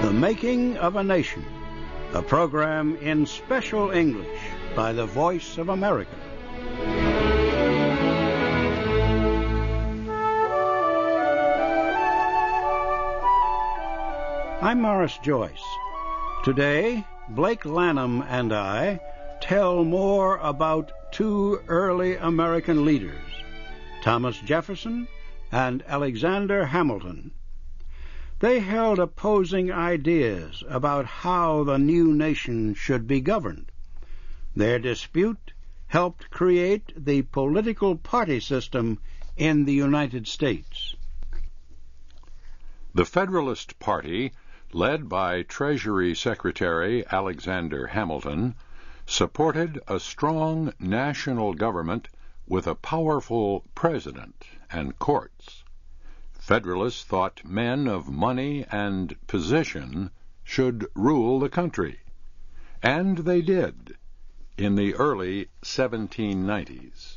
The Making of a Nation, a program in special English by the Voice of America. I'm Morris Joyce. Today, Blake Lanham and I tell more about two early American leaders, Thomas Jefferson and Alexander Hamilton. They held opposing ideas about how the new nation should be governed. Their dispute helped create the political party system in the United States. The Federalist Party, led by Treasury Secretary Alexander Hamilton, supported a strong national government with a powerful president and courts. Federalists thought men of money and position should rule the country, and they did in the early 1790s.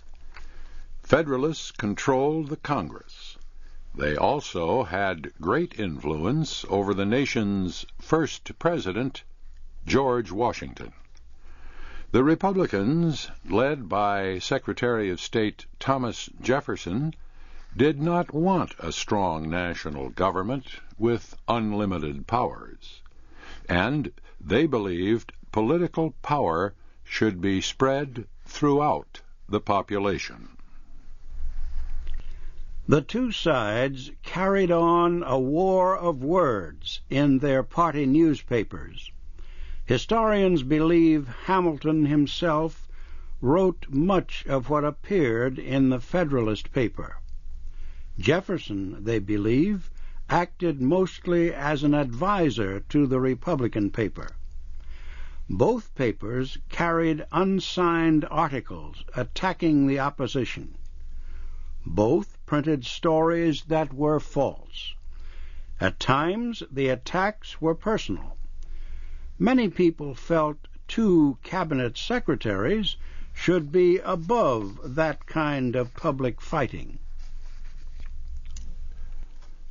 Federalists controlled the Congress. They also had great influence over the nation's first president, George Washington. The Republicans, led by Secretary of State Thomas Jefferson, did not want a strong national government with unlimited powers, and they believed political power should be spread throughout the population. The two sides carried on a war of words in their party newspapers. Historians believe Hamilton himself wrote much of what appeared in the Federalist paper. Jefferson, they believe, acted mostly as an advisor to the Republican paper. Both papers carried unsigned articles attacking the opposition. Both printed stories that were false. At times, the attacks were personal. Many people felt two cabinet secretaries should be above that kind of public fighting.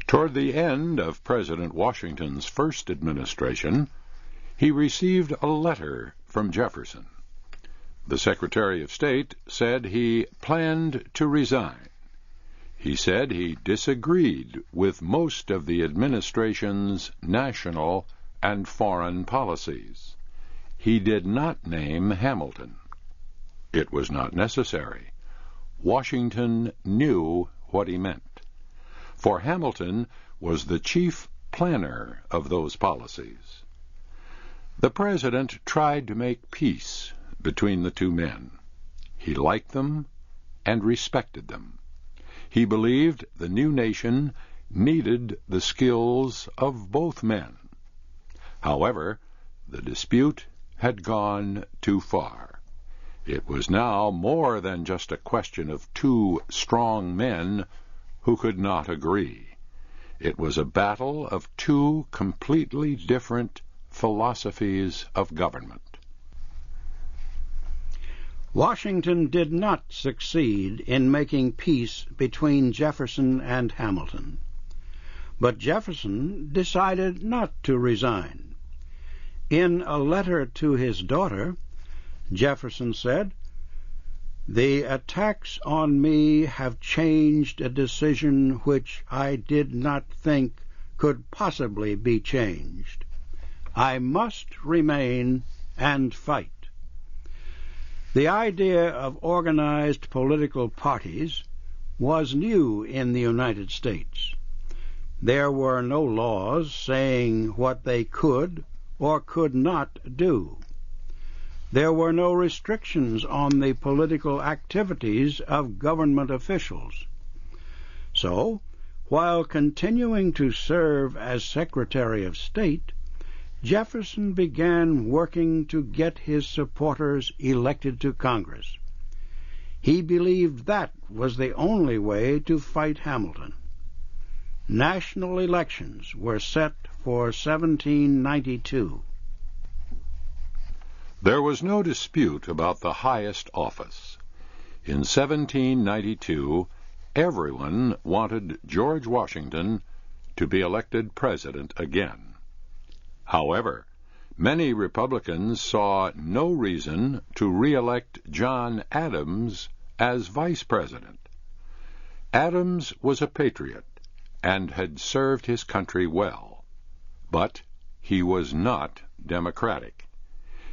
Toward the end of President Washington's first administration, he received a letter from Jefferson. The Secretary of State said he planned to resign. He said he disagreed with most of the administration's national and foreign policies. He did not name Hamilton. It was not necessary. Washington knew what he meant, for Hamilton was the chief planner of those policies. The president tried to make peace between the two men. He liked them and respected them. He believed the new nation needed the skills of both men. However, the dispute had gone too far. It was now more than just a question of two strong men who could not agree. It was a battle of two completely different philosophies of government. Washington did not succeed in making peace between Jefferson and Hamilton. But Jefferson decided not to resign. In a letter to his daughter, Jefferson said, "The attacks on me have changed a decision which I did not think could possibly be changed. I must remain and fight." The idea of organized political parties was new in the United States. There were no laws saying what they could or could not do. There were no restrictions on the political activities of government officials. So, while continuing to serve as Secretary of State, Jefferson began working to get his supporters elected to Congress. He believed that was the only way to fight Hamilton. National elections were set for 1792. There was no dispute about the highest office. In 1792, everyone wanted George Washington to be elected president again. However, many Republicans saw no reason to re-elect John Adams as vice president. Adams was a patriot and had served his country well, but he was not Democratic.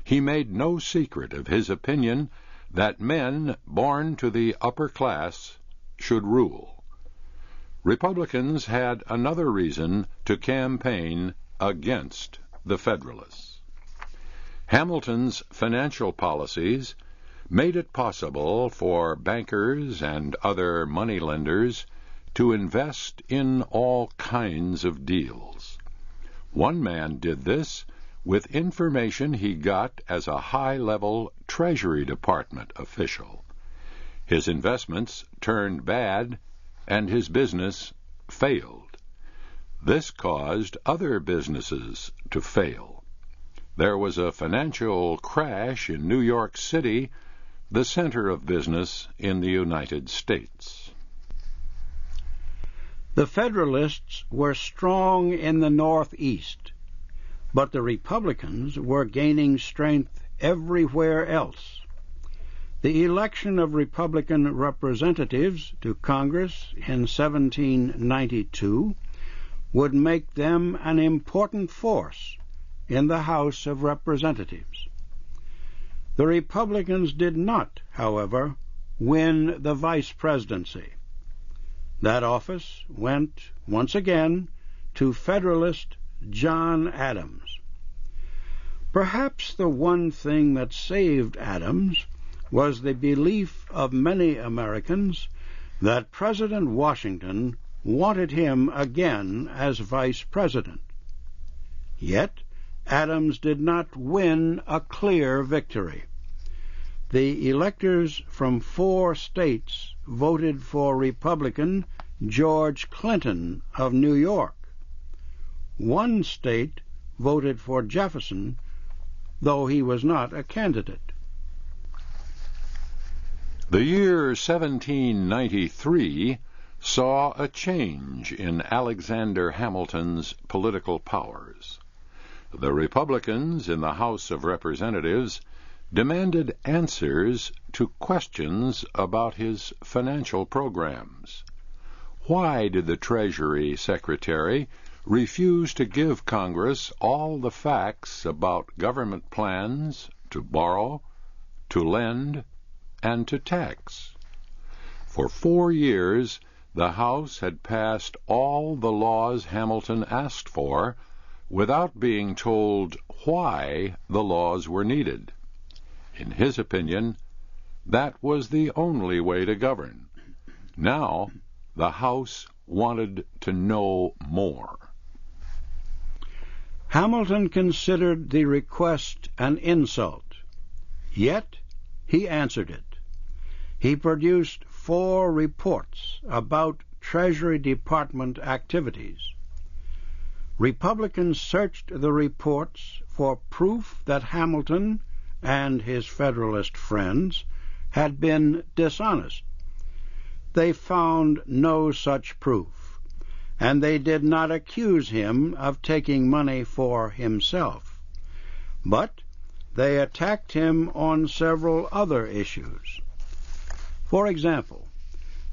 He made no secret of his opinion that men born to the upper class should rule. Republicans had another reason to campaign against the Federalists. Hamilton's financial policies made it possible for bankers and other moneylenders to invest in all kinds of deals. One man did this with information he got as a high-level Treasury Department official. His investments turned bad, and his business failed. This caused other businesses to fail. There was a financial crash in New York City, the center of business in the United States. The Federalists were strong in the Northeast, but the Republicans were gaining strength everywhere else. The election of Republican representatives to Congress in 1792 would make them an important force in the House of Representatives. The Republicans did not, however, win the vice presidency. That office went, once again, to Federalist John Adams. Perhaps the one thing that saved Adams was the belief of many Americans that President Washington wanted him again as vice president. Yet Adams did not win a clear victory. The electors from 4 states voted for Republican George Clinton of New York. 1 state voted for Jefferson, though he was not a candidate. The year 1793 saw a change in Alexander Hamilton's political powers. The Republicans in the House of Representatives demanded answers to questions about his financial programs. Why did the Treasury Secretary refuse to give Congress all the facts about government plans to borrow, to lend, and to tax? For 4 years, the House had passed all the laws Hamilton asked for without being told why the laws were needed. In his opinion, that was the only way to govern. Now, the House wanted to know more. Hamilton considered the request an insult, yet he answered it. He produced 4 reports about Treasury Department activities. Republicans searched the reports for proof that Hamilton and his Federalist friends had been dishonest. They found no such proof, and they did not accuse him of taking money for himself. But they attacked him on several other issues. For example,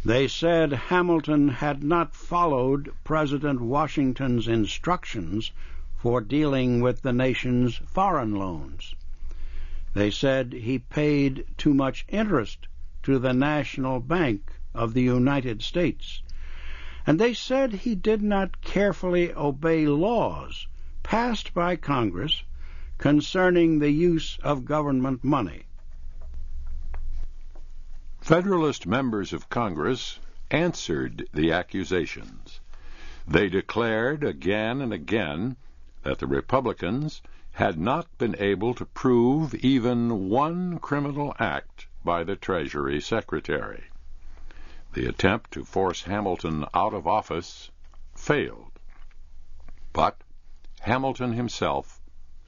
they said Hamilton had not followed President Washington's instructions for dealing with the nation's foreign loans. They said he paid too much interest to the National Bank of the United States, and they said he did not carefully obey laws passed by Congress concerning the use of government money. Federalist members of Congress answered the accusations. They declared again and again that the Republicans had not been able to prove even one criminal act by the Treasury Secretary. The attempt to force Hamilton out of office failed. But Hamilton himself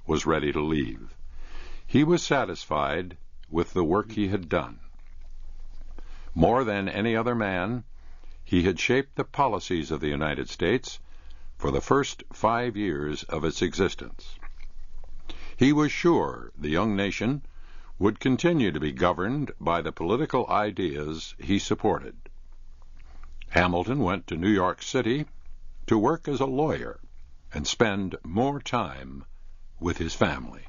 was ready to leave. He was satisfied with the work he had done. More than any other man, he had shaped the policies of the United States for the first 5 years of its existence. he was sure the young nation would continue to be governed by the political ideas he supported. Hamilton went to New York City to work as a lawyer and spend more time with his family.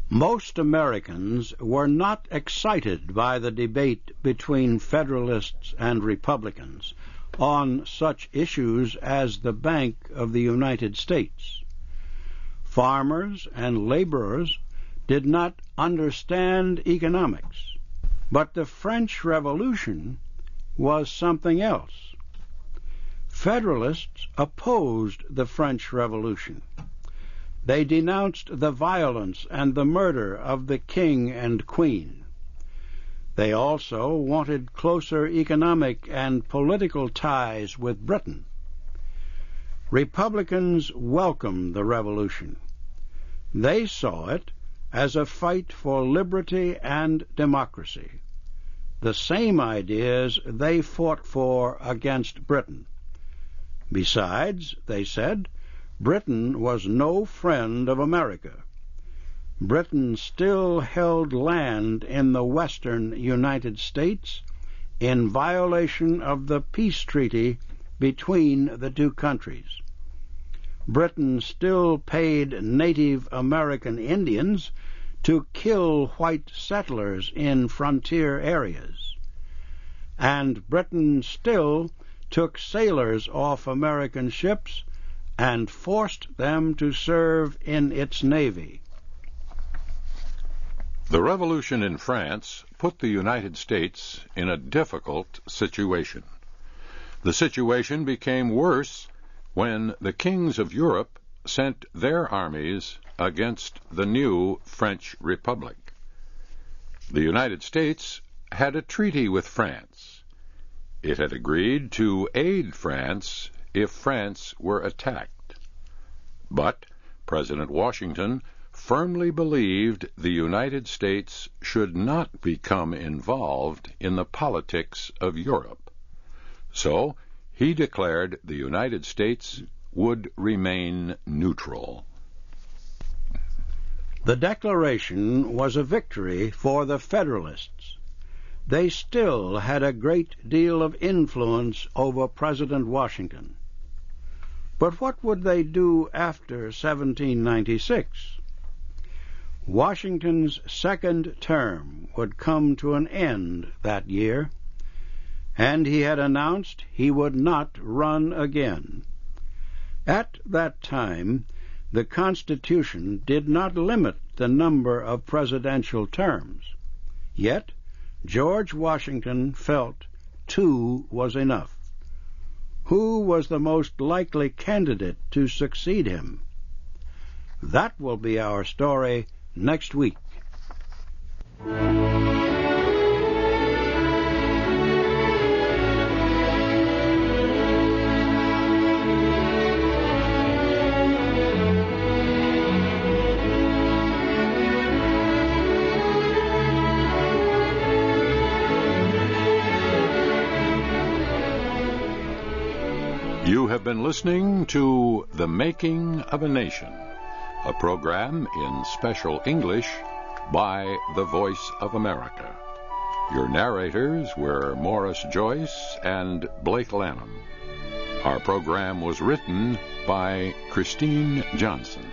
Most Americans were not excited by the debate between Federalists and Republicans on such issues as the Bank of the United States. Farmers and laborers did not understand economics, but the French Revolution was something else. Federalists opposed the French Revolution. They denounced the violence and the murder of the king and queen. They also wanted closer economic and political ties with Britain. Republicans welcomed the Revolution. They saw it as a fight for liberty and democracy, the same ideas they fought for against Britain. Besides, they said, Britain was no friend of America. Britain still held land in the western United States in violation of the peace treaty between the two countries. Britain still paid Native American Indians to kill white settlers in frontier areas. And Britain still took sailors off American ships and forced them to serve in its navy. The revolution in France put the United States in a difficult situation. The situation became worse when the kings of Europe sent their armies against the new French Republic. The United States had a treaty with France. It had agreed to aid France if France were attacked. But President Washington firmly believed the United States should not become involved in the politics of Europe. So he declared the United States would remain neutral. The Declaration was a victory for the Federalists. They still had a great deal of influence over President Washington. But what would they do after 1796? Washington's second term would come to an end that year, and he had announced he would not run again. At that time, the Constitution did not limit the number of presidential terms. Yet, George Washington felt 2 was enough. Who was the most likely candidate to succeed him? That will be our story next week. You have been listening to The Making of a Nation, a program in special English by the Voice of America. Your narrators were Morris Joyce and Blake Lanham. Our program was written by Christine Johnson.